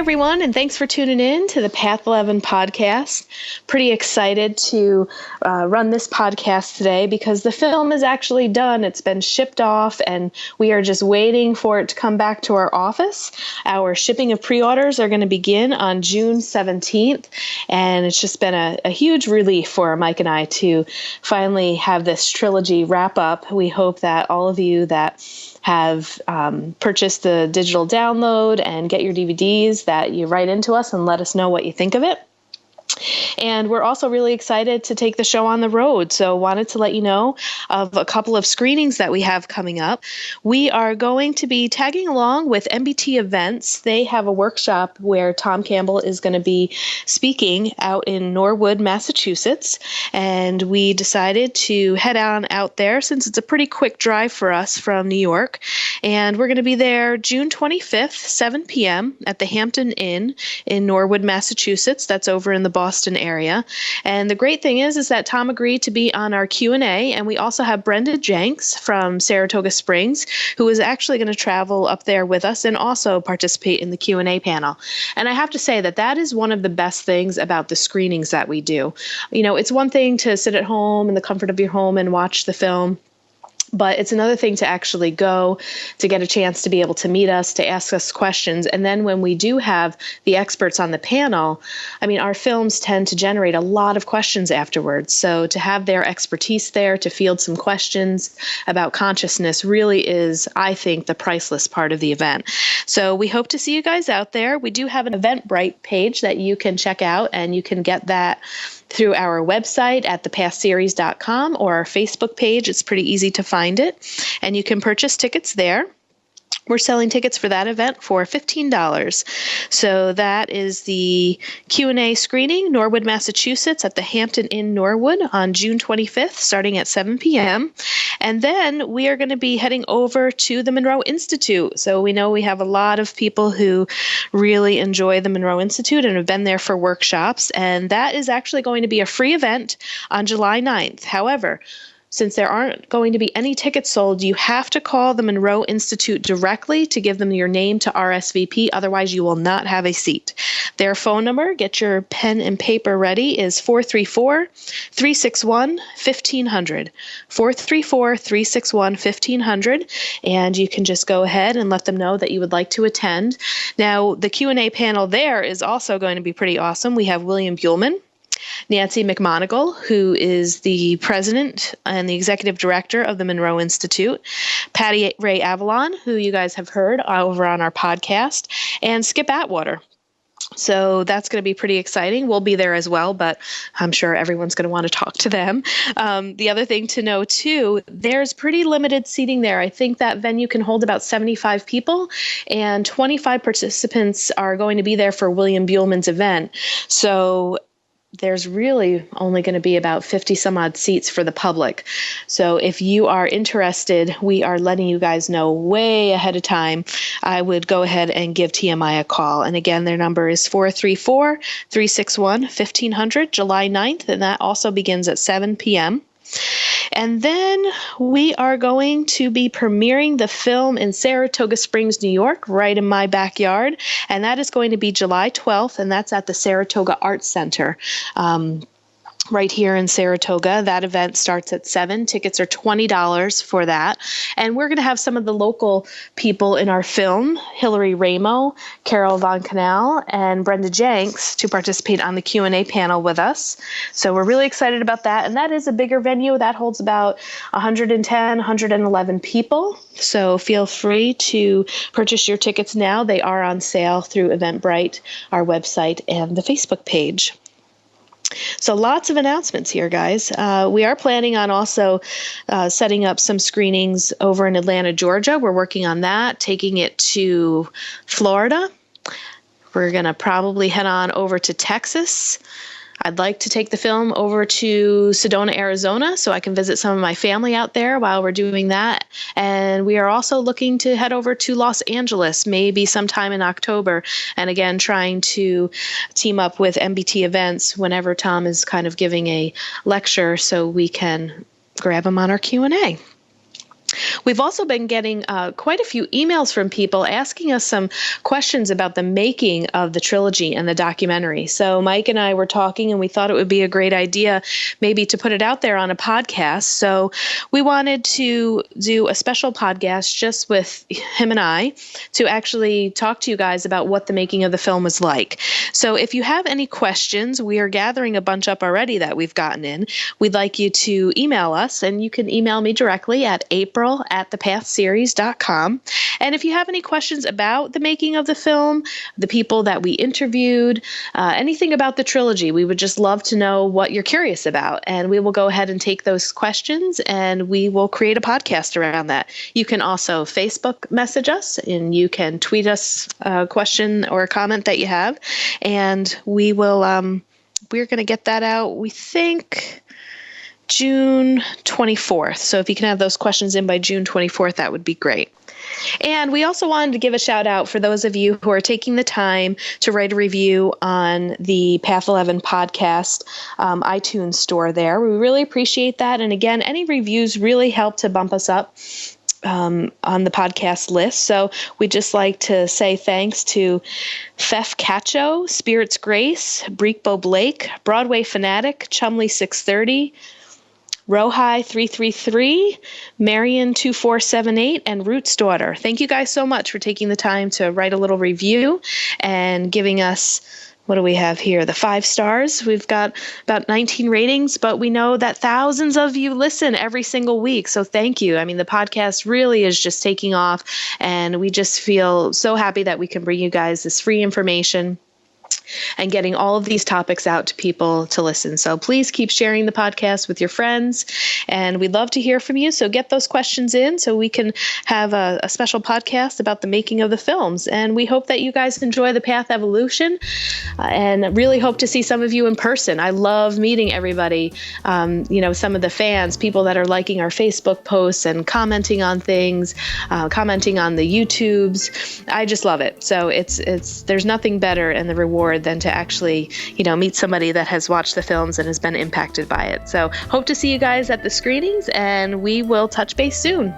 everyone, and thanks for tuning in to the Path 11 podcast. Pretty excited to run this podcast today because the film is actually done. It's been shipped off, and we are just waiting for it to come back to our office. Our shipping of pre-orders are going to begin on June 17th, and it's just been a huge relief for Mike and I to finally have this trilogy wrap up. We hope that all of you that have purchased the digital download and get your DVDs, that you write into us and let us know what you think of it. And we're also really excited to take the show on the road. So wanted to let you know of a couple of screenings that we have coming up. We are going to be tagging along with MBT Events. They have a workshop where Tom Campbell is going to be speaking out in Norwood, Massachusetts. And we decided to head on out there since it's a pretty quick drive for us from New York. And we're going to be there June 25th, 7 p.m. at the Hampton Inn in Norwood, Massachusetts. That's over in the Boston area. And the great thing is that Tom agreed to be on our Q&A, and we also have Brenda Jenks from Saratoga Springs, who is actually going to travel up there with us and also participate in the Q&A panel. And I have to say that that is one of the best things about the screenings that we do. You know, it's one thing to sit at home in the comfort of your home and watch the film, but it's another thing to actually go, to get a chance to be able to meet us, to ask us questions. And then when we do have the experts on the panel, I mean, our films tend to generate a lot of questions afterwards. So to have their expertise there, to field some questions about consciousness really is, I think, the priceless part of the event. So we hope to see you guys out there. We do have an Eventbrite page that you can check out, and you can get that through our website at thepathseries.com or our Facebook page. It's pretty easy to find it, and you can purchase tickets there. We're selling tickets for that event for $15. So that is the Q&A screening, Norwood, Massachusetts, at the Hampton Inn Norwood on June 25th, starting at 7 p.m. And then we are going to be heading over to the Monroe Institute. So we know we have a lot of people who really enjoy the Monroe Institute and have been there for workshops. And that is actually going to be a free event on July 9th. However, since there aren't going to be any tickets sold, you have to call the Monroe Institute directly to give them your name to RSVP. Otherwise, you will not have a seat. Their phone number, get your pen and paper ready, is 434-361-1500. 434-361-1500. And you can just go ahead and let them know that you would like to attend. Now, the Q&A panel there is also going to be pretty awesome. We have William Buhlman, Nancy Mcmoneagle, who is the president and the executive director of the Monroe Institute, Patty Ray Avalon, who you guys have heard over on our podcast, and Skip Atwater. So that's going to be pretty exciting. We'll be there as well, but I'm sure everyone's going to want to talk to them. The other thing to know, too, there's pretty limited seating there. I think that venue can hold about 75 people, and 25 participants are going to be there for William Buhlman's event. So there's really only going to be about 50 some odd seats for the public. So if you are interested, we are letting you guys know way ahead of time. I would go ahead and give TMI a call. And again, their number is 434-361-1500, July 9th, and that also begins at 7 p.m. And then we are going to be premiering the film in Saratoga Springs, New York, right in my backyard. And that is going to be July 12th, and that's at the Saratoga Arts Center. Right here in Saratoga. That event starts at 7. Tickets are $20 for that. And we're going to have some of the local people in our film, Hillary Ramo, Carol Von Canal, and Brenda Jenks, to participate on the Q&A panel with us. So we're really excited about that. And that is a bigger venue. That holds about 110, 111 people. So feel free to purchase your tickets now. They are on sale through Eventbrite, our website, and the Facebook page. So lots of announcements here, guys. We are planning on also setting up some screenings over in Atlanta, Georgia. We're working on that, taking it to Florida. We're going to probably head on over to Texas. I'd like to take the film over to Sedona, Arizona, so I can visit some of my family out there while we're doing that. And we are also looking to head over to Los Angeles, maybe sometime in October. And again, trying to team up with MBT Events whenever Tom is kind of giving a lecture so we can grab him on our Q&A. We've also been getting quite a few emails from people asking us some questions about the making of the trilogy and the documentary. So Mike and I were talking, and we thought it would be a great idea maybe to put it out there on a podcast. So we wanted to do a special podcast just with him and I to actually talk to you guys about what the making of the film was like. So if you have any questions, we are gathering a bunch up already that we've gotten in. We'd like you to email us, and you can email me directly at april@thepathseries.com. And if you have any questions about the making of the film, the people that we interviewed, anything about the trilogy, we would just love to know what you're curious about. And we will go ahead and take those questions, and we will create a podcast around that. You can also Facebook message us, and you can tweet us a question or a comment that you have. And we will, we're going to get that out, we think, June 24th. So if you can have those questions in by June 24th, that would be great. And we also wanted to give a shout out for those of you who are taking the time to write a review on the Path 11 podcast iTunes store there. We really appreciate that. And again, any reviews really help to bump us up on the podcast list. So we'd just like to say thanks to Fef Cacho, Spirits Grace, Breekbo Blake, Broadway Fanatic, Chumley 630, Rohai 333, Marion 2478, and Root's Daughter. Thank you guys so much for taking the time to write a little review and giving us, what do we have here? The 5 stars. We've got about 19 ratings, but we know that thousands of you listen every single week. So thank you. I mean, the podcast really is just taking off, and we just feel so happy that we can bring you guys this free information and getting all of these topics out to people to listen. So please keep sharing the podcast with your friends, and we'd love to hear from you. So get those questions in so we can have a special podcast about the making of the films. And we hope that you guys enjoy the Path Evolution, and really hope to see some of you in person. I love meeting everybody, some of the fans, people that are liking our Facebook posts and commenting on things, commenting on the YouTubes. I just love it. So there's nothing better in the reward than to actually, meet somebody that has watched the films and has been impacted by it. So hope to see you guys at the screenings, and we will touch base soon.